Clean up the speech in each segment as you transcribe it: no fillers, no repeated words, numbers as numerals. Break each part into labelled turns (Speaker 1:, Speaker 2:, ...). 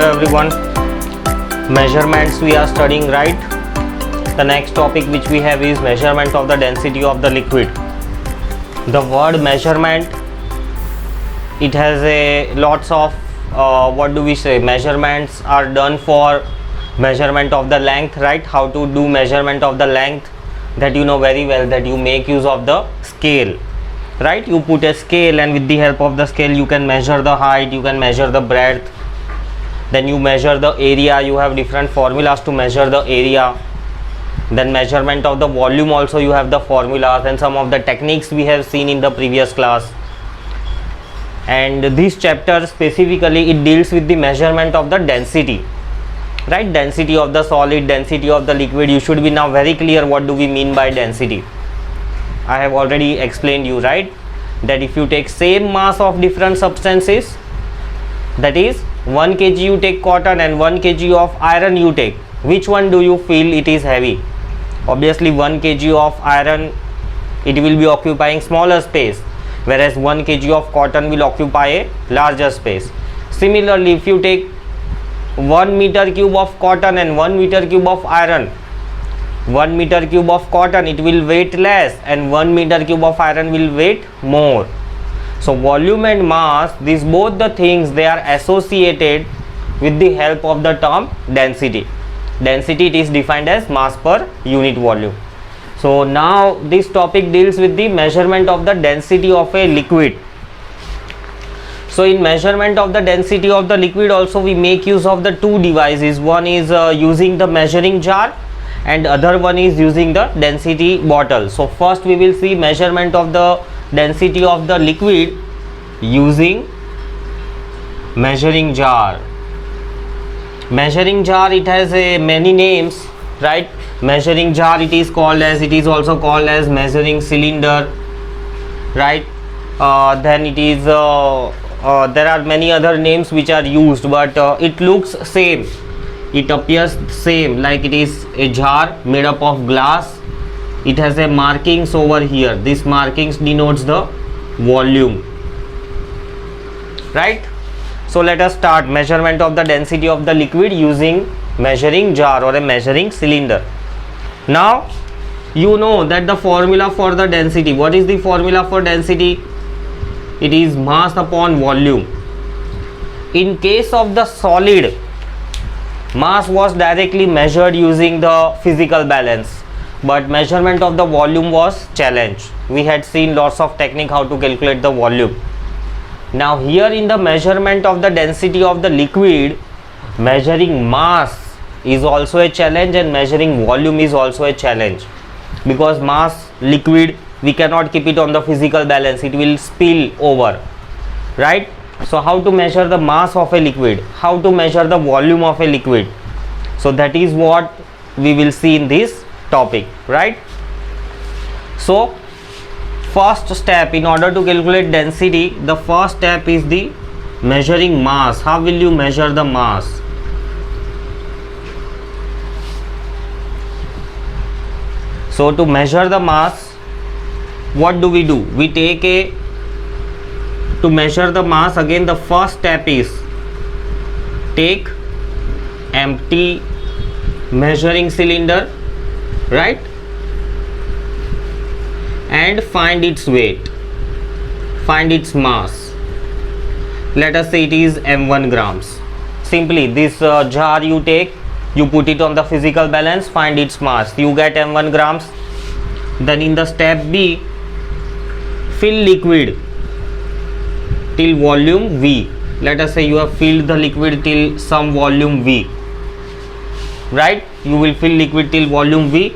Speaker 1: Hello everyone. Measurements we are studying, right? The next topic which we have is measurement of the density of the liquid. The word measurement, it has a lots of measurements are done for measurement of the length, right? How to do measurement of the length, that you know very well, that you make use of the scale, right? You put a scale and with the help of the scale you can measure the height, you can measure the breadth, then you measure the area. You have different formulas to measure the area. Then measurement of the volume also, you have the formulas and some of the techniques we have seen in the previous class. And this chapter specifically, it deals with the measurement of the density, right? Density of the solid, density of the liquid. You should be now very clear what do we mean by density. I have already explained you, right, that if you take same mass of different substances, that is 1 kg you take cotton and 1 kg of iron you take, which one do you feel it is heavy? Obviously 1 kg of iron, it will be occupying smaller space, whereas 1 kg of cotton will occupy a larger space. Similarly, if you take 1 meter cube of cotton and 1 meter cube of iron, 1 meter cube of cotton it will weight less and 1 meter cube of iron will weight more. So volume and mass, these both the things, they are associated with the help of the term density. Density, it is defined as mass per unit volume. So now this topic deals with the measurement of the density of a liquid. So in measurement of the density of the liquid also we make use of the two devices. One is using the measuring jar and other one is using the density bottle. So first we will see measurement of the density of the liquid using measuring jar. Measuring jar, it has many names, right? Measuring jar, it is also called as measuring cylinder, right? Then it is there are many other names which are used, but it looks same, it appears same, like it is a jar made up of glass. It has a markings over here. This markings denotes the volume, right? So let us start measurement of the density of the liquid using measuring jar or a measuring cylinder. Now you know that the formula for the density, what is the formula for density? It is mass upon volume. In case of the solid, mass was directly measured using the physical balance, but measurement of the volume was challenged. We had seen lots of technique how to calculate the volume. Now here in the measurement of the density of the liquid, measuring mass is also a challenge and measuring volume is also a challenge, because mass liquid, we cannot keep it on the physical balance, it will spill over, right? So how to measure the mass of a liquid, how to measure the volume of a liquid? So that is what we will see in this topic, right? So first step, in order to calculate density, the first step is the measuring mass. How will you measure the mass? So to measure the mass, what do? We take to measure the mass, again the first step is take empty measuring cylinder, right, and find its weight, find its mass. Let us say it is m1 grams. Simply this jar you take, you put it on the physical balance, find its mass, you get m1 grams. Then in the step B, fill liquid till volume V. Let us say you have filled the liquid till some volume V, right? You will fill liquid till volume V.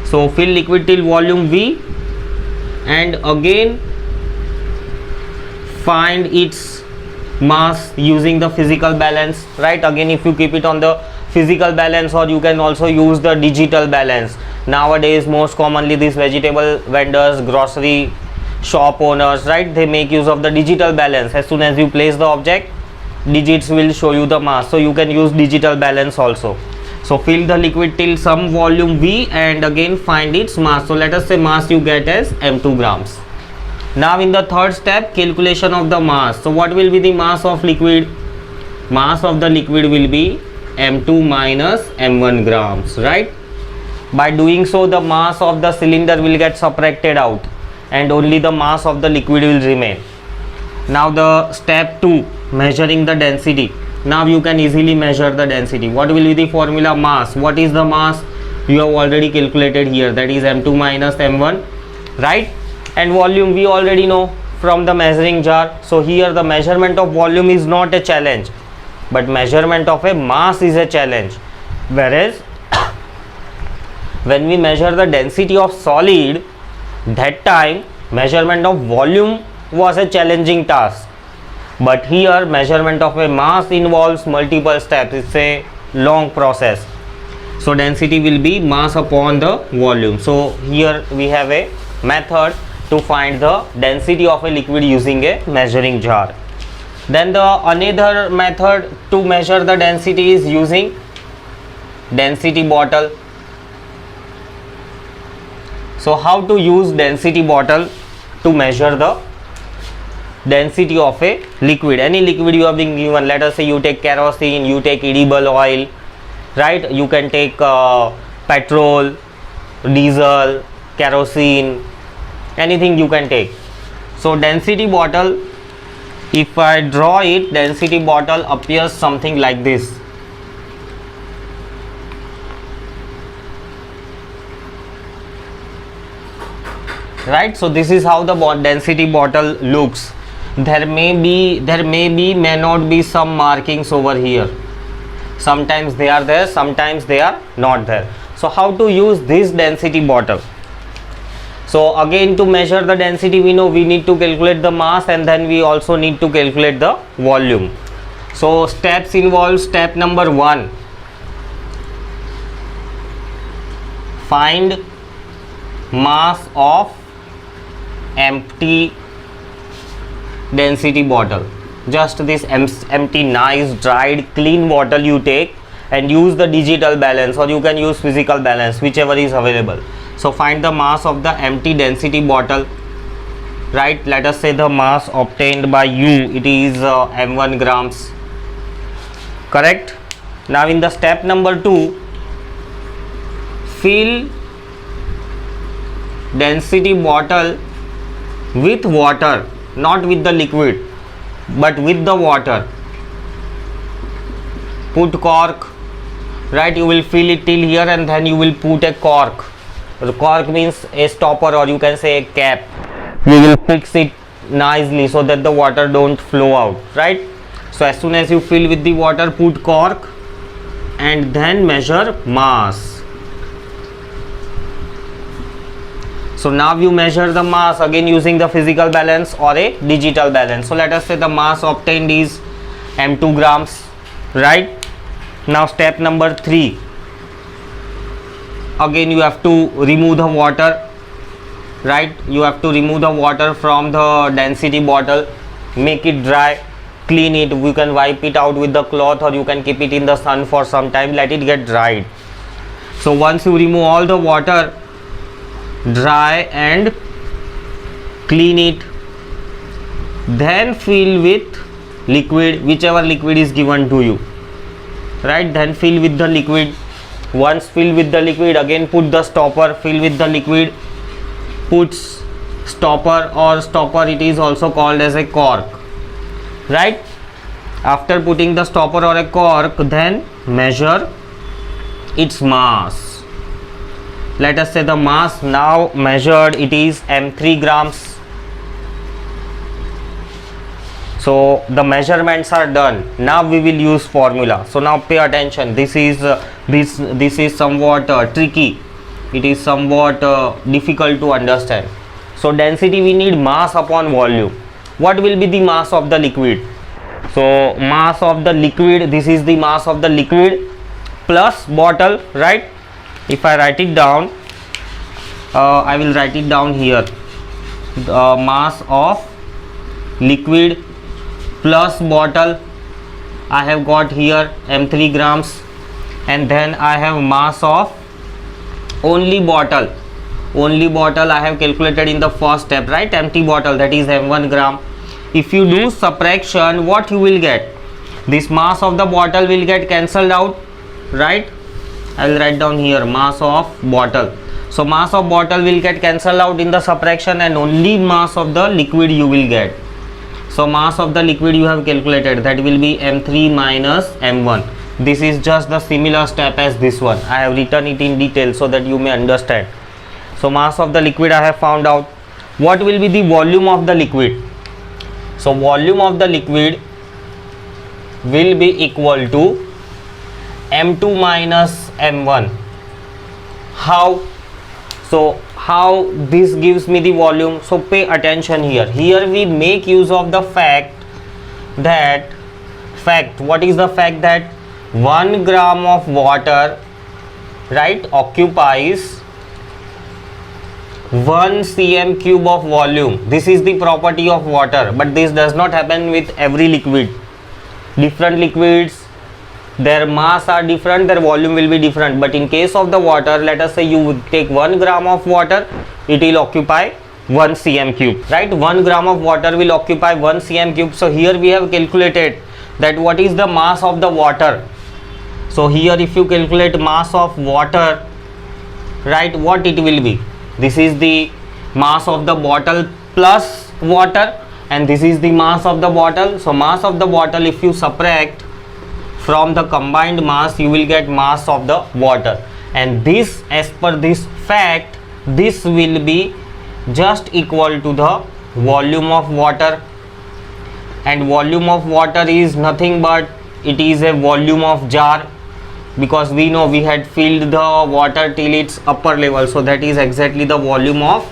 Speaker 1: So fill liquid till volume V and again find its mass using the physical balance, right? Again, if you keep it on the physical balance, or you can also use the digital balance. Nowadays most commonly these vegetable vendors, grocery shop owners, right, they make use of the digital balance. As soon as you place the object, digits will show you the mass, so you can use digital balance also. So fill the liquid till some volume V and again find its mass. So let us say mass you get as m2 grams. Now in the third step, calculation of the mass. So what will be the mass of liquid? mass of the liquid will be m2 minus m1 grams, right? By doing so, the mass of the cylinder will get subtracted out and only the mass of the liquid will remain. Now the step 2, measuring the density. Now you can easily measure the density. What will be the formula? Mass. What is the mass? You have already calculated here, that is m2 minus m1, right? And volume we already know from the measuring jar. So here the measurement of volume is not a challenge, but measurement of a mass is a challenge. Whereas when we measure the density of solid, that time measurement of volume was a challenging task. But here measurement of a mass involves multiple steps. It's a long process. So density will be mass upon the volume. So here we have a method to find the density of a liquid using a measuring jar. Then the another method to measure the density is using density bottle. So how to use density bottle to measure the density of a liquid? Any liquid you have been given, let us say you take kerosene, you take edible oil, right? You can take petrol, diesel, kerosene, anything you can take. So density bottle, if I draw it, density bottle appears something like this. Right? So this is how the density bottle looks. There may not be some markings over here. Sometimes they are there, sometimes they are not there. So how to use this density bottle? So again, to measure the density, we know we need to calculate the mass and then we also need to calculate the volume. So steps involve step number 1. Find mass of empty density bottle. Just this empty, nice, dried, clean bottle you take and use the digital balance, or you can use physical balance, whichever is available. So find the mass of the empty density bottle, right? Let us say the mass obtained by you, it is m1 grams, correct? Now in the step number 2, fill density bottle with water, not with the liquid but with the water. Put cork, right? You will fill it till here and then you will put a cork. The cork means a stopper, or you can say a cap. We will fix it nicely so that the water don't flow out, right? So as soon as you fill with the water, put cork and then measure mass. So now you measure the mass again using the physical balance or a digital balance. So let us say the mass obtained is m2 grams, right? Now step number 3, again you have to remove the water, right? You have to remove the water from the density bottle, make it dry, clean it. You can wipe it out with the cloth or you can keep it in the sun for some time, let it get dried. So once you remove all the water, dry and clean it, then fill with liquid, whichever liquid is given to you, right? Then fill with the liquid. Once fill with the liquid, again put the stopper, fill with the liquid, put stopper, or stopper it is also called as a cork, right? After putting the stopper or a cork, then measure its mass. Let us say the mass now measured, it is m3 grams. So the measurements are done. Now we will use formula. So now pay attention. This is somewhat tricky. It is somewhat difficult to understand. So density, we need mass upon volume. What will be the mass of the liquid? So mass of the liquid, this is the mass of the liquid plus bottle, right? If I write it down, I will write it down here. The mass of liquid plus bottle, I have got here m3 grams, and then I have mass of only bottle. Only bottle I have calculated in the first step, right? Empty bottle, that is m1 gram. If you do subtraction, what you will get? this mass of the bottle will get cancelled out, right? I will write down here mass of bottle. So mass of bottle will get cancelled out in the subtraction, and only mass of the liquid you will get. So mass of the liquid you have calculated, that will be m3 minus m1. This is just the similar step as this one. I have written it in detail so that you may understand. So mass of the liquid I have found out. What will be the volume of the liquid? So volume of the liquid will be equal to m2 minus m1. How? So how this gives me the volume? So pay attention here. Here we make use of the fact that what is the fact that 1 gram of water, right, occupies 1 cm cube of volume. This is the property of water, but this does not happen with every liquid. Different liquids, their mass are different, their volume will be different, but in case of the water, let us say you would take 1 gram of water, it will occupy 1 cm cube, right? 1 gram of water will occupy 1 cm cube. So here we have calculated that what is the mass of the water. So here if you calculate mass of water, right, what it will be? This is the mass of the bottle plus water, and this is the mass of the bottle. So mass of the bottle, if you subtract from the combined mass, you will get mass of the water, and this, as per this fact, this will be just equal to the volume of water. And volume of water is nothing but it is a volume of jar, because we know we had filled the water till its upper level. So that is exactly the volume of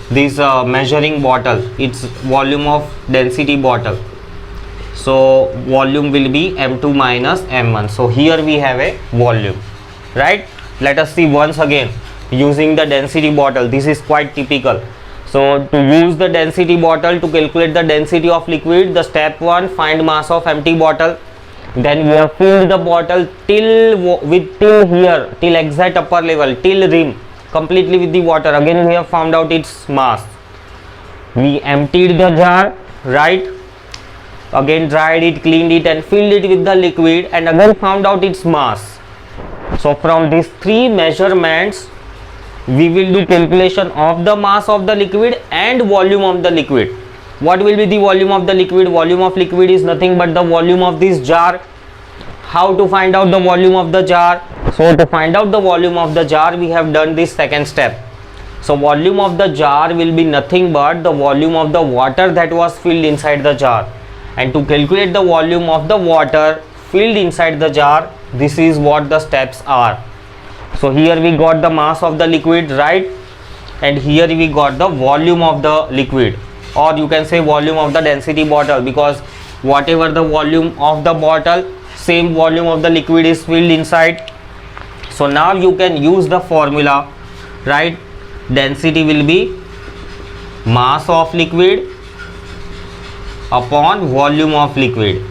Speaker 1: this measuring bottle, its volume of density bottle. So volume will be m2 minus m1. So here we have a volume, right? Let us see once again using the density bottle. This is quite typical. So to use the density bottle to calculate the density of liquid, the step 1, find mass of empty bottle. Then we have filled the bottle till here, till exact upper level, till rim, completely with the water. Again we have found out its mass. We emptied the jar, right? Again dried it, cleaned it, and filled it with the liquid, and again found out its mass. So from these 3 measurements, we will do calculation of the mass of the liquid and volume of the liquid. What will be the volume of the liquid? Volume of liquid is nothing but the volume of this jar. How to find out the volume of the jar? So to find out the volume of the jar, we have done this second step. So volume of the jar will be nothing but the volume of the water that was filled inside the jar. And to calculate the volume of the water filled inside the jar, this is what the steps are. So here we got the mass of the liquid, right? And here we got the volume of the liquid, or you can say volume of the density bottle, because whatever the volume of the bottle, same volume of the liquid is filled inside. So now you can use the formula, right? Density will be mass of liquid upon volume of liquid.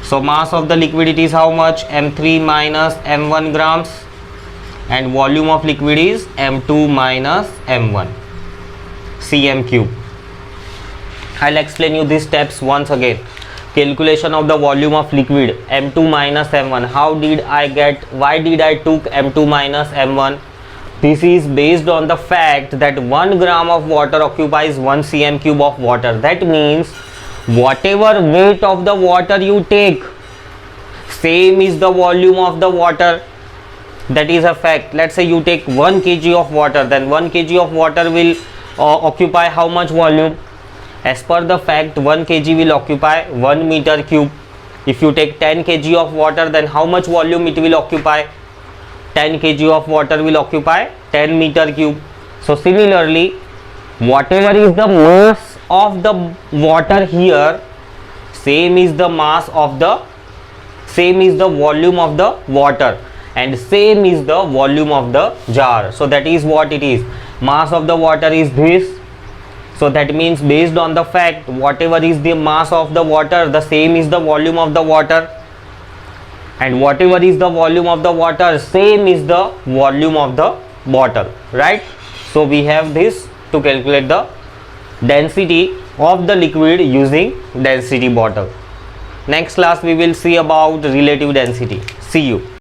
Speaker 1: So mass of the liquid, it is how much? m3 minus m1 grams, and volume of liquid is m2 minus m1 cm cube. I'll explain you these steps once again. Calculation of the volume of liquid, m2 minus m1. Why did I took m2 minus m1? This is based on the fact that 1 gram of water occupies 1 cm cube of water. That means whatever weight of the water you take, same is the volume of the water. That is a fact. Let's say you take 1 kg of water, then 1 kg of water will occupy how much volume? As per the fact, 1 kg will occupy 1 meter cube. If you take 10 kg of water, then how much volume it will occupy? 10 kg of water will occupy 10 meter cube. So similarly, whatever is the mass of the water here, same is the volume of the water, and same is the volume of the jar. So that is what it is. Mass of the water is this. So that means based on the fact, whatever is the mass of the water, the same is the volume of the water, and whatever is the volume of the water, same is the volume of the bottle, right? So we have this to calculate the density of the liquid using density bottle. Next class we will see about relative density. See you.